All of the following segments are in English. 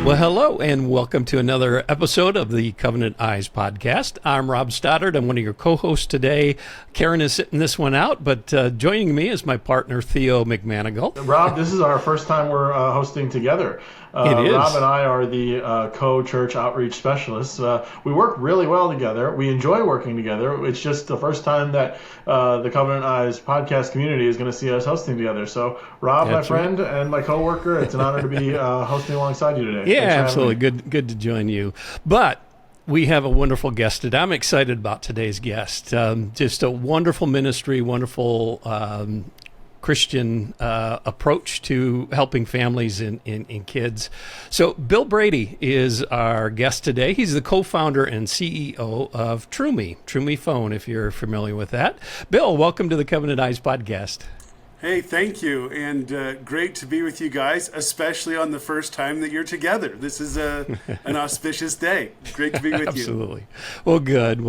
Well, hello, and welcome to another episode of the Covenant Eyes podcast. I'm Rob Stoddard. I'm one of your co-hosts today. Karen is sitting this one out, but joining me is my partner, Theo McManigal. Rob, this is our first time we're hosting together. It is. Rob and I are the co-church outreach specialists. We work really well together. We enjoy working together. It's just the first time that the Covenant Eyes podcast community is going to see us hosting together. So, Rob, That's my friend and my coworker, it's an honor to be hosting alongside you today. Yeah, absolutely. Good to join you. But we have a wonderful guest today. I'm excited about today's guest. Just a wonderful ministry, wonderful Christian approach to helping families and kids. So Bill Brady is our guest today. He's the co-founder and CEO of Troomi Phone, if you're familiar with that. Bill, welcome to the Covenant Eyes podcast. Hey, thank you, and great to be with you guys, especially on the first time that you're together. This is an auspicious day. Great to be with you. Absolutely. Well, good.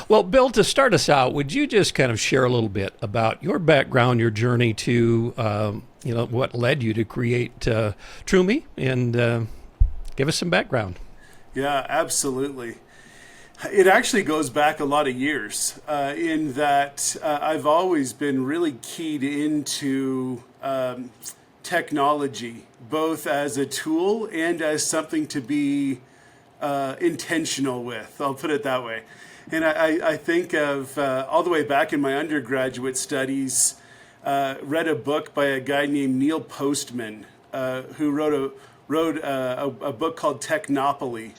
Well, Bill, to start us out, would you just kind of share a little bit about your background, your journey to, what led you to create Troomi, and give us some background. Yeah, absolutely. It actually goes back a lot of years in that I've always been really keyed into technology, both as a tool and as something to be intentional with. I'll put it that way. And I think of all the way back in my undergraduate studies, read a book by a guy named Neil Postman who wrote a book called Technopoly.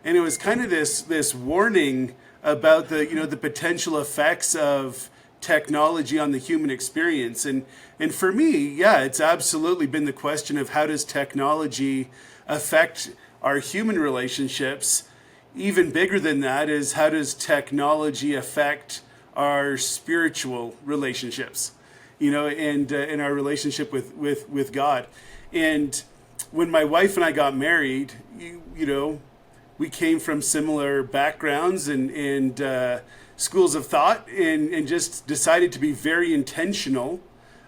And it was kind of this warning about the potential effects of technology on the human experience. And for me, yeah, it's absolutely been the question of how does technology affect our human relationships. Even bigger than that is how does technology affect our spiritual relationships, and in our relationship with God. And when my wife and I got married, we came from similar backgrounds and schools of thought and just decided to be very intentional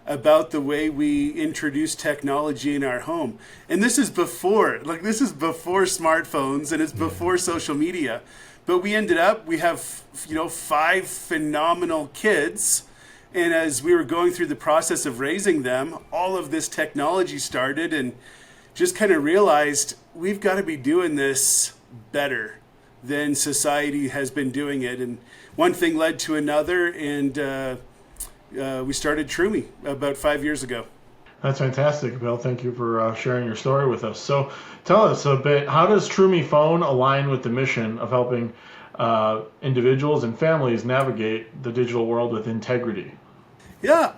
about the way we introduce technology in our home. And this is before smartphones and it's before social media. But we have 5 phenomenal kids. And as we were going through the process of raising them, all of this technology started and just kind of realized we've got to be doing this better than society has been doing it. And one thing led to another, and we started Troomi about 5 years ago. That's fantastic, Bill. Thank you for sharing your story with us. So tell us a bit, how does Troomi Phone align with the mission of helping individuals and families navigate the digital world with integrity? Yeah,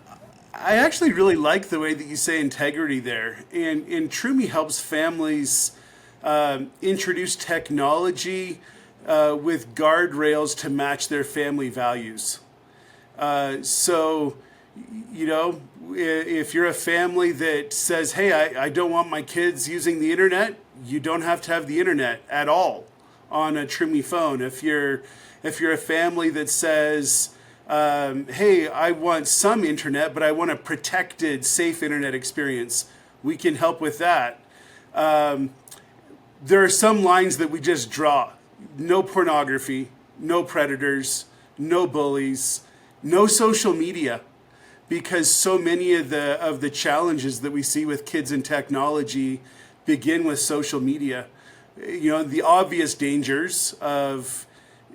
I actually really like the way that you say integrity there. And Troomi helps families introduce technology with guardrails to match their family values. So, if you're a family that says, hey, I don't want my kids using the internet, you don't have to have the internet at all on a Troomi phone. If you're a family that says, hey, I want some internet, but I want a protected, safe internet experience, we can help with that. There are some lines that we just draw. No pornography, no predators, no bullies, no social media, because so many of the challenges that we see with kids and technology begin with social media. The obvious dangers of,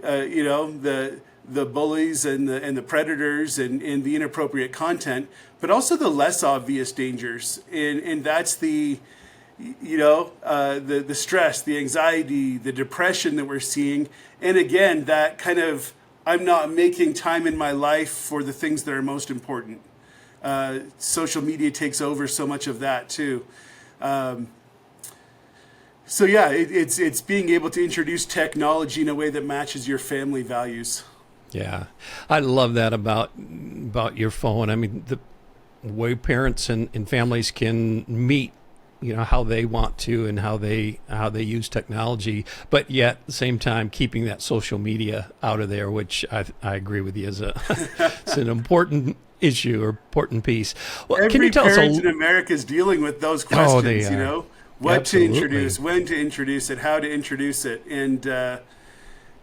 the bullies and the predators and the inappropriate content, but also the less obvious dangers, and that's the stress, the anxiety, the depression that we're seeing. And again, that kind of, I'm not making time in my life for the things that are most important. Social media takes over so much of that too. So yeah, it's being able to introduce technology in a way that matches your family values. Yeah, I love that about your phone. I mean, the way parents and families can meet, how they want to and how they use technology, but yet at the same time keeping that social media out of there, which I agree with you is it's an important issue or important piece. Well, Every can you tell us parent in America is dealing with those questions. what to Absolutely. introduce, when to introduce it, how to introduce it. And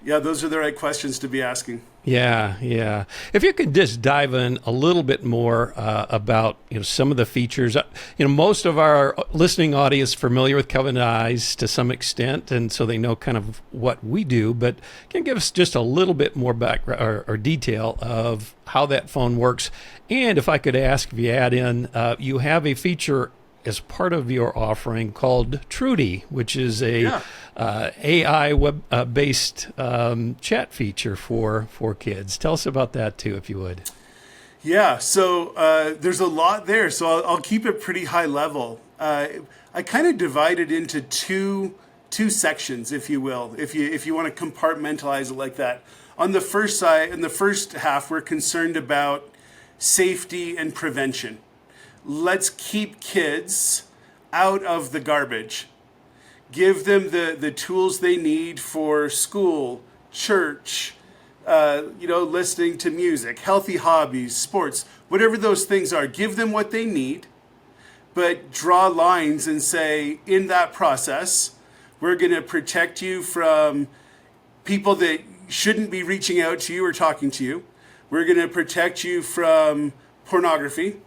yeah, those are the right questions to be asking. Yeah, yeah. If you could just dive in a little bit more about some of the features. Most of our listening audience is familiar with Covenant Eyes to some extent, and so they know kind of what we do. But can you give us just a little bit more background or detail of how that phone works? And if I could ask, if you add in, you have a feature as part of your offering called Trudy, which is a AI web-based chat feature for kids. Tell us about that too, if you would. Yeah, so there's a lot there, so I'll keep it pretty high level. I kind of divide it into two sections, if you will, if you want to compartmentalize it like that. On the first side, in the first half, we're concerned about safety and prevention. Let's keep kids out of the garbage. Give them the tools they need for school, church, listening to music, healthy hobbies, sports, whatever those things are. Give them what they need, but draw lines and say, in that process, we're going to protect you from people that shouldn't be reaching out to you or talking to you. We're going to protect you from pornography.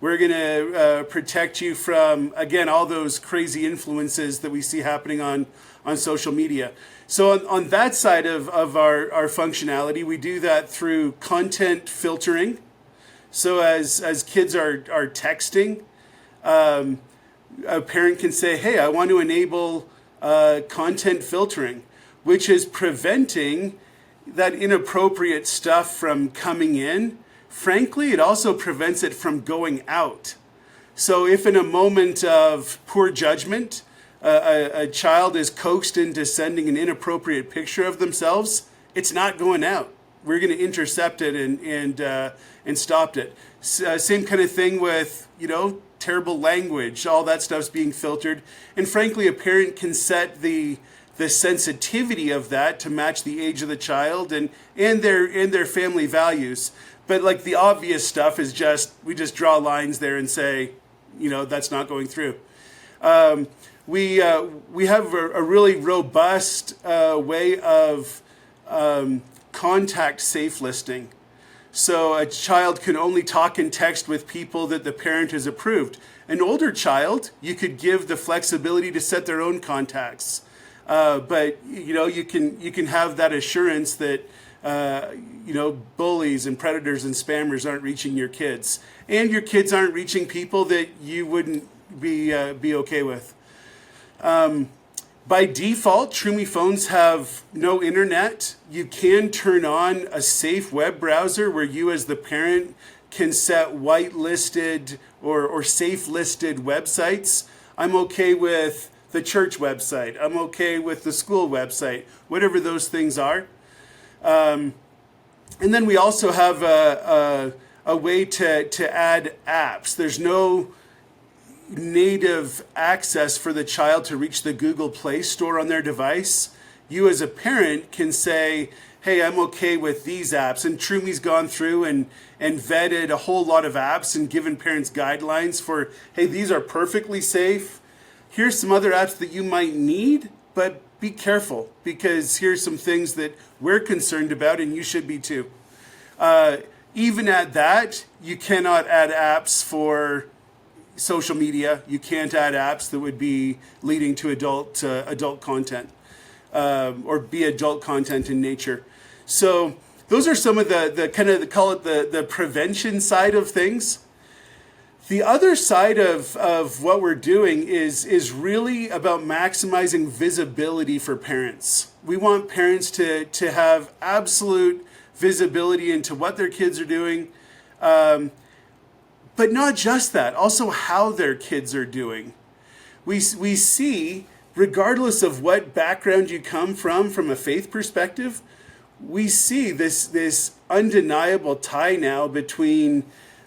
We're going to protect you from, again, all those crazy influences that we see happening on social media. So on that side of our functionality, we do that through content filtering. So as kids are texting, a parent can say, hey, I want to enable content filtering, which is preventing that inappropriate stuff from coming in. Frankly, it also prevents it from going out. So if in a moment of poor judgment, a child is coaxed into sending an inappropriate picture of themselves, it's not going out. We're going to intercept it and stop it. Same kind of thing with, terrible language. All that stuff's being filtered. And frankly, a parent can set the sensitivity of that to match the age of the child and their family values. But like the obvious stuff is we just draw lines there and say, that's not going through. We have a really robust way of contact safe listing. So a child can only talk and text with people that the parent has approved. An older child, you could give the flexibility to set their own contacts. But you can have that assurance that bullies and predators and spammers aren't reaching your kids, and your kids aren't reaching people that you wouldn't be okay with. By default, Troomi phones have no internet. You can turn on a safe web browser where you as the parent can set whitelisted or safe listed websites. I'm okay with the church website. I'm okay with the school website, whatever those things are. And then we also have a way to add apps. There's no native access for the child to reach the Google Play Store on their device. You as a parent can say, hey, I'm okay with these apps. And Troomi's gone through and vetted a whole lot of apps and given parents guidelines for, hey, these are perfectly safe. Here's some other apps that you might need, but be careful because here's some things that we're concerned about and you should be too. Even at that, you cannot add apps for social media. You can't add apps that would be leading to adult content or be adult content in nature. So those are some of the kind of call it the prevention side of things. The other side of what we're doing is really about maximizing visibility for parents. We want parents to have absolute visibility into what their kids are doing, but not just that, also how their kids are doing. We see, regardless of what background you come from a faith perspective, we see this undeniable tie now between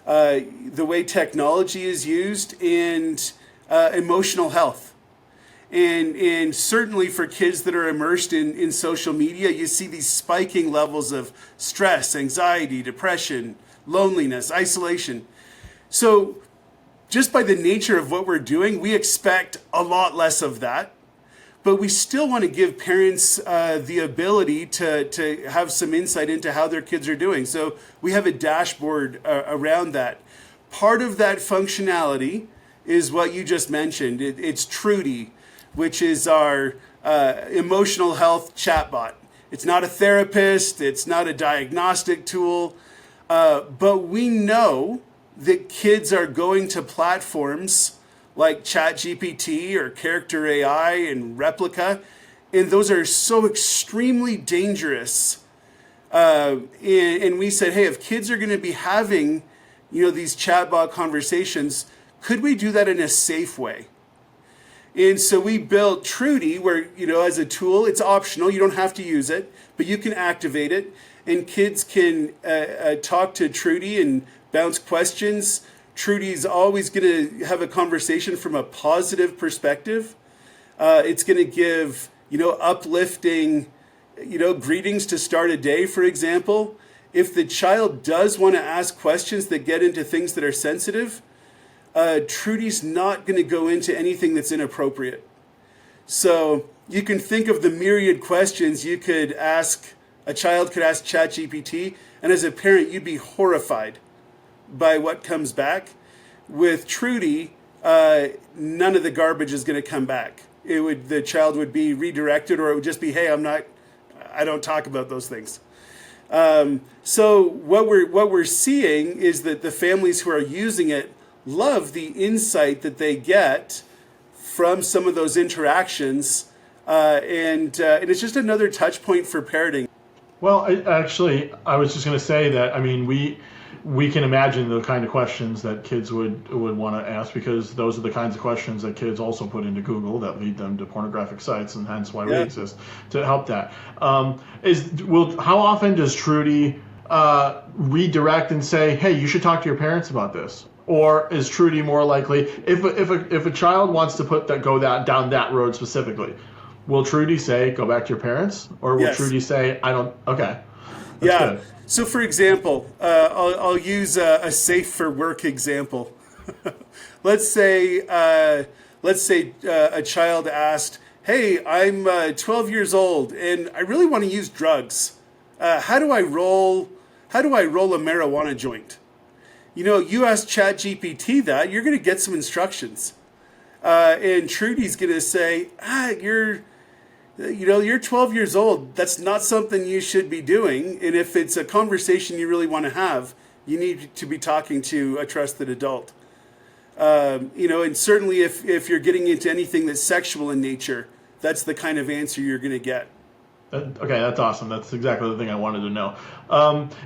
the way technology is used and emotional health. And certainly for kids that are immersed in social media, you see these spiking levels of stress, anxiety, depression, loneliness, isolation. So just by the nature of what we're doing, we expect a lot less of that. But we still want to give parents the ability to have some insight into how their kids are doing. So we have a dashboard around that. Part of that functionality is what you just mentioned. It's Trudy, which is our emotional health chatbot. It's not a therapist. It's not a diagnostic tool. But we know that kids are going to platforms like ChatGPT or Character AI and Replica, and those are so extremely dangerous. And we said, hey, if kids are going to be having, these chatbot conversations, could we do that in a safe way? And so we built Trudy, where, as a tool, it's optional. You don't have to use it, but you can activate it, and kids can talk to Trudy and bounce questions. Trudy's always going to have a conversation from a positive perspective. It's going to give, uplifting, greetings to start a day, for example. If the child does want to ask questions that get into things that are sensitive, Trudy's not going to go into anything that's inappropriate. So you can think of the myriad questions you could ask, a child could ask ChatGPT, and as a parent, you'd be horrified by what comes back. With Trudy, none of the garbage is going to come back. The child would be redirected, or it would just be, hey, I don't talk about those things. So what we're seeing is that the families who are using it love the insight that they get from some of those interactions, and it's just another touch point for parenting. Well, I was just going to say that, we can imagine the kind of questions that kids would want to ask, because those are the kinds of questions that kids also put into Google that lead them to pornographic sites, and hence why we exist to help that. How often does Trudy redirect and say, hey, you should talk to your parents about this? Or is Trudy more likely, if a child wants to go down that road specifically, will Trudy say, go back to your parents? Or will Trudy say, I don't, okay. That's good. So, for example, I'll use a safe for work example. Let's say a child asked, "Hey, I'm 12 years old and I really want to use drugs. How do I roll a marijuana joint?" You ask ChatGPT that, you're going to get some instructions, and Trudy's going to say, you're 12 years old. That's not something you should be doing. And if it's a conversation you really want to have, you need to be talking to a trusted adult. And certainly if you're getting into anything that's sexual in nature, that's the kind of answer you're going to get. Okay, that's awesome. That's exactly the thing I wanted to know.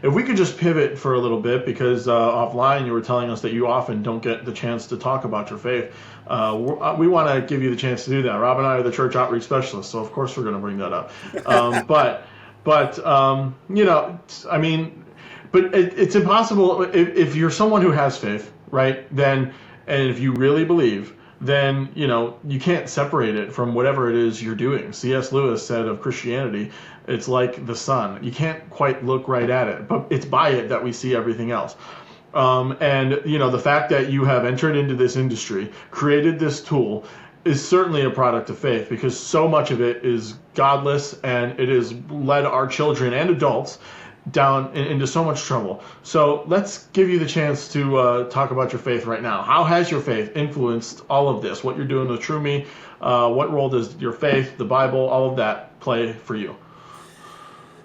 If we could just pivot for a little bit, because offline you were telling us that you often don't get the chance to talk about your faith. We want to give you the chance to do that. Rob and I are the church outreach specialists, so of course we're going to bring that up. But it's impossible if you're someone who has faith, right? Then, and if you really believe, then you can't separate it from whatever it is you're doing. C.S. Lewis said of Christianity, it's like the sun. You can't quite look right at it, but it's by it that we see everything else. The fact that you have entered into this industry, created this tool, is certainly a product of faith, because so much of it is godless, and it has led our children and adults down into so much trouble. So let's give you the chance to talk about your faith right now. How has your faith influenced all of this? What you're doing with Troomi? What role does your faith, the Bible, all of that play for you?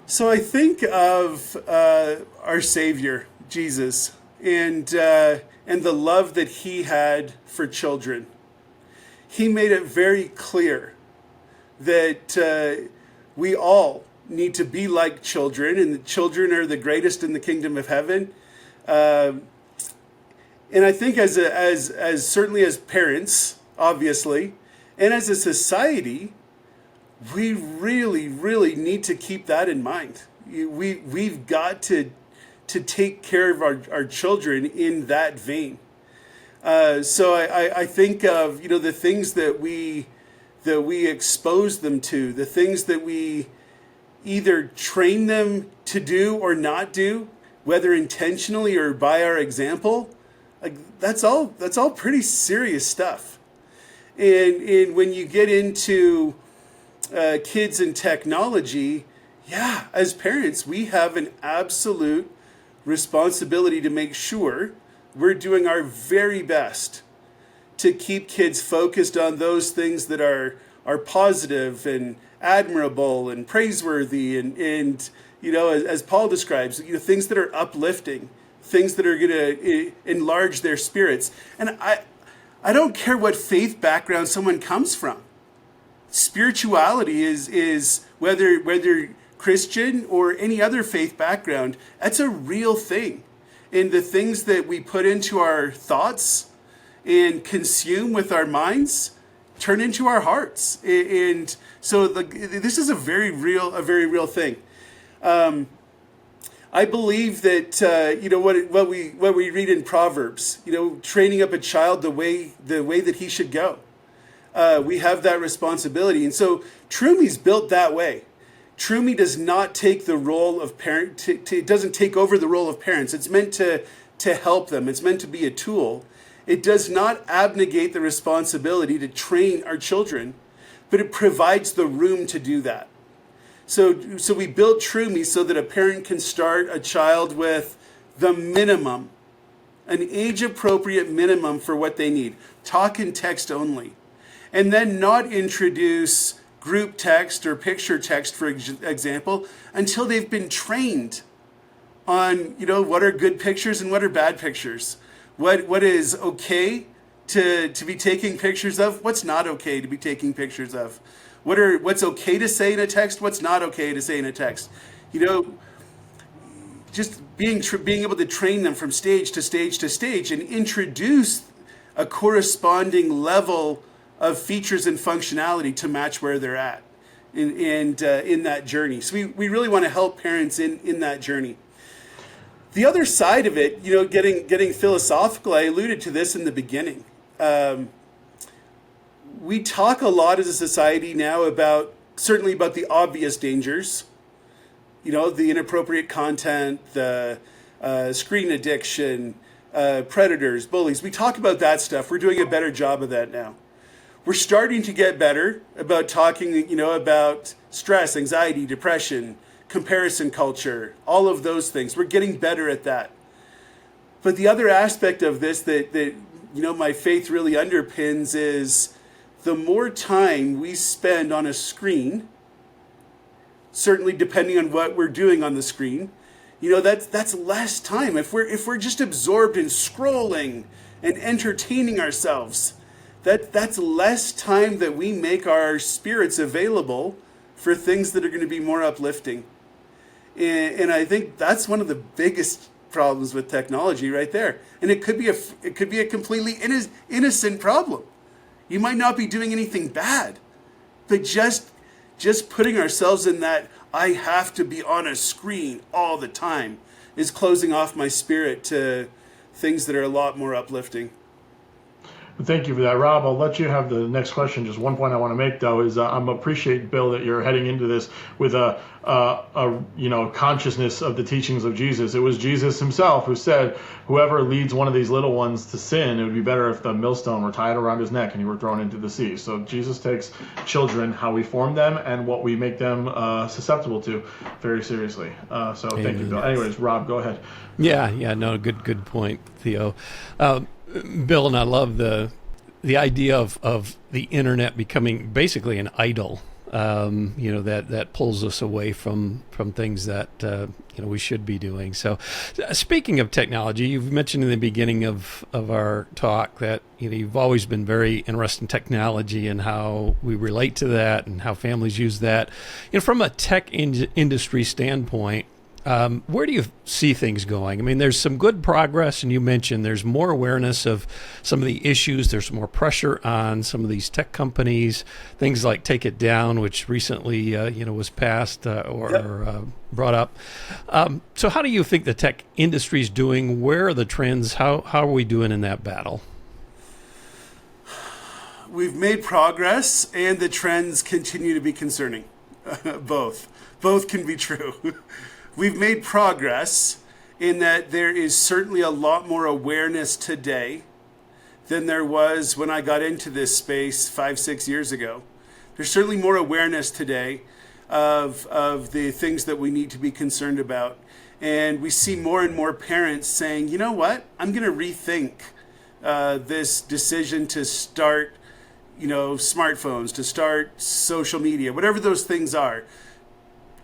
So I think of our Savior, Jesus, and the love that he had for children. He made it very clear that we all need to be like children, and the children are the greatest in the kingdom of heaven. And I think as certainly as parents, obviously, and as a society, we really, really need to keep that in mind. We've got to take care of our children in that vein. So I think of the things that we expose them to, the things that we either train them to do or not do, whether intentionally or by our example. Like that's all pretty serious stuff. And when you get into kids and technology, yeah, as parents, we have an absolute responsibility to make sure we're doing our very best to keep kids focused on those things that are positive and admirable and praiseworthy and as Paul describes, things that are uplifting, things that are going to enlarge their spirits. And I don't care what faith background someone comes from. Spirituality is whether Christian or any other faith background, that's a real thing. And the things that we put into our thoughts and consume with our minds turn into our hearts. And so this is a very real thing. I believe that what we read in Proverbs, training up a child the way that he should go. We have that responsibility, and so Troomi's built that way. Troomi does not take the role of parent. It doesn't take over the role of parents. It's meant to help them. It's meant to be a tool. It does not abnegate the responsibility to train our children, but it provides the room to do that. So we built Troomi so that a parent can start a child with the minimum, an age-appropriate minimum for what they need. Talk and text only. And then not introduce group text or picture text, for example, until they've been trained on, what are good pictures and what are bad pictures. What is okay to be taking pictures of, what's not okay to be taking pictures of. What's okay to say in a text, what's not okay to say in a text. Just being able to train them from stage to stage to stage and introduce a corresponding level of features and functionality to match where they're at in that journey. So we really want to help parents in that journey. The other side of it, getting philosophical, I alluded to this in the beginning. We talk a lot as a society now certainly about the obvious dangers, the inappropriate content, the screen addiction, predators, bullies. We talk about that stuff. We're doing a better job of that now. We're starting to get better about talking, about stress, anxiety, depression, comparison culture, all of those things. We're getting better at that. But the other aspect of this that my faith really underpins is the more time we spend on a screen, certainly depending on what we're doing on the screen, that's less time. If we're just absorbed in scrolling and entertaining ourselves, that's less time that we make our spirits available for things that are going to be more uplifting. And I think that's one of the biggest problems with technology right there. And it could be a completely innocent problem. You might not be doing anything bad, but just putting ourselves in that I have to be on a screen all the time is closing off my spirit to things that are a lot more uplifting. Thank you for that, Rob. I'll let you have the next question. Just one point I want to make, though, is I appreciate, Bill, that you're heading into this with a consciousness of the teachings of Jesus. It was Jesus himself who said, whoever leads one of these little ones to sin, it would be better if the millstone were tied around his neck and he were thrown into the sea. So Jesus takes children, how we form them, and what we make them susceptible to, very seriously. So Amen. Thank you, Bill. Anyways, Rob, go ahead. Yeah, no, good point, Theo. Bill, and I love the idea of the internet becoming basically an idol, that pulls us away from things that we should be doing. So, speaking of technology, you've mentioned in the beginning of our talk that you've always been very interested in technology and how we relate to that and how families use that. From a tech industry standpoint, where do you see things going? I mean, there's some good progress, and you mentioned there's more awareness of some of the issues. There's more pressure on some of these tech companies, things like Take It Down, which recently, was passed or brought up. So how do you think the tech industry is doing? Where are the trends? How are we doing in that battle? We've made progress, and the trends continue to be concerning. Both can be true. We've made progress, in that there is certainly a lot more awareness today than there was when I got into this space 5-6 years ago. There's certainly more awareness today of the things that we need to be concerned about. And we see more and more parents saying, you know what, I'm going to rethink this decision to start, smartphones, to start social media, whatever those things are.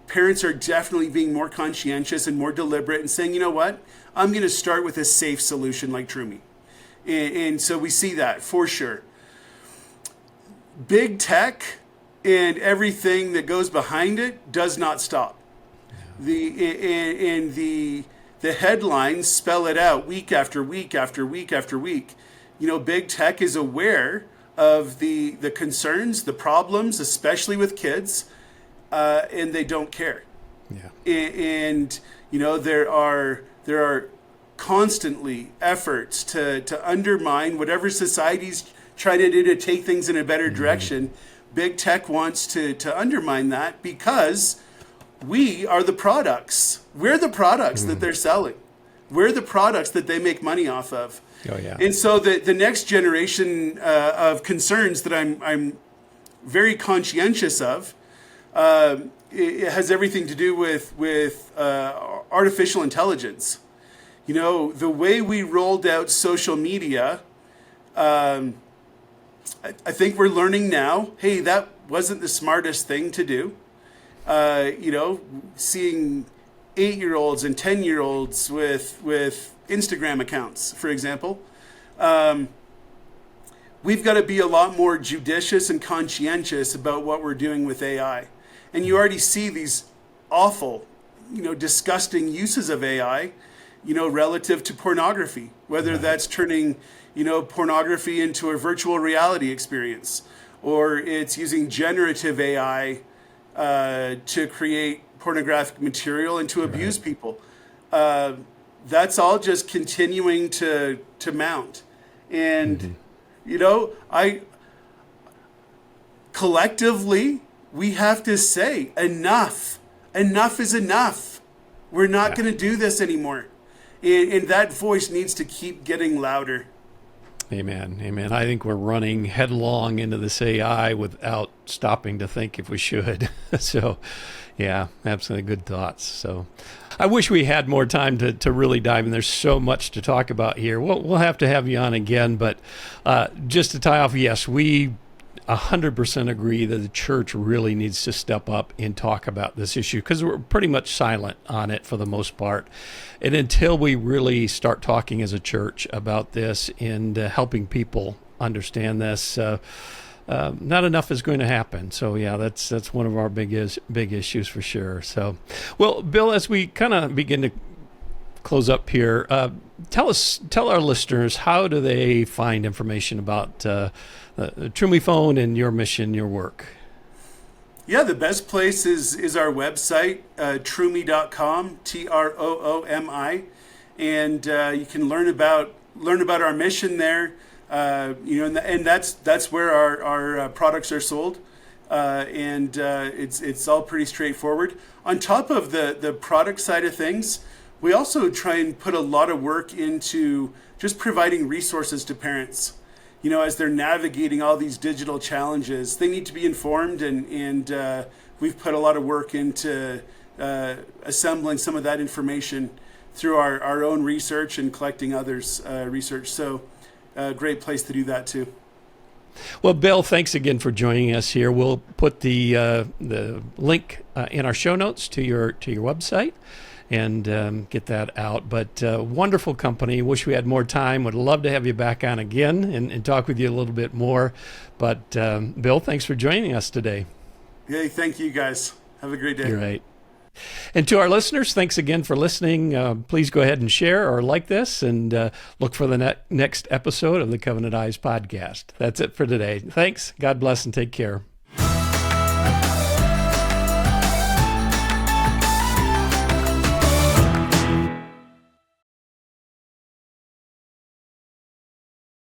Parents are definitely being more conscientious and more deliberate and saying, you know what, I'm going to start with a safe solution like Troomi. And so we see that for sure. Big tech and everything that goes behind it does not stop. The headlines spell it out week after week after week after week. Big tech is aware of the concerns, the problems, especially with kids, and they don't care. Yeah. And there are constantly efforts to undermine whatever society's trying to do to take things in a better direction. Big tech wants to undermine that because we are the products. We're the products that they're selling. We're the products that they make money off of. Oh, yeah. And so the next generation of concerns that I'm very conscientious of, it has everything to do with artificial intelligence. The way we rolled out social media, I think we're learning now, hey, that wasn't the smartest thing to do. Seeing 8-year-olds and 10-year-olds with Instagram accounts, for example. We've got to be a lot more judicious and conscientious about what we're doing with AI. And you already see these awful, disgusting uses of AI, relative to pornography, whether that's turning, pornography into a virtual reality experience, or it's using generative AI to create pornographic material and to abuse people. That's all just continuing to mount. And, collectively, we have to say, enough. Enough is enough. We're not going to do this anymore. And that voice needs to keep getting louder. Amen. Amen. I think we're running headlong into this AI without stopping to think if we should. So, yeah, absolutely good thoughts. So I wish we had more time to really dive in. There's so much to talk about here. We'll have to have you on again. But just to tie off, yes, we 100% agree that the church really needs to step up and talk about this issue because we're pretty much silent on it for the most part. And until we really start talking as a church about this and helping people understand this, not enough is going to happen. So yeah, that's one of our big issues for sure. So, well, Bill, as we kind of begin to close up here, tell our listeners, how do they find information about the Troomi phone and your mission, your work? Yeah, the best place is our website, troomi.com, Troomi, and you can learn about our mission there. And that's where our products are sold, and it's all pretty straightforward. On top of the product side of things, we also try and put a lot of work into just providing resources to parents. As they're navigating all these digital challenges, they need to be informed, and we've put a lot of work into assembling some of that information through our own research and collecting others' research. So a great place to do that too. Well, Bill, thanks again for joining us here. We'll put the link in our show notes to your website and get that out. But wonderful company. Wish we had more time. Would love to have you back on again and talk with you a little bit more. But Bill, thanks for joining us today. Hey, thank you guys. Have a great day. You're right. And to our listeners, thanks again for listening. Please go ahead and share or like this, and look for the next episode of the Covenant Eyes podcast. That's it for today. Thanks. God bless and take care.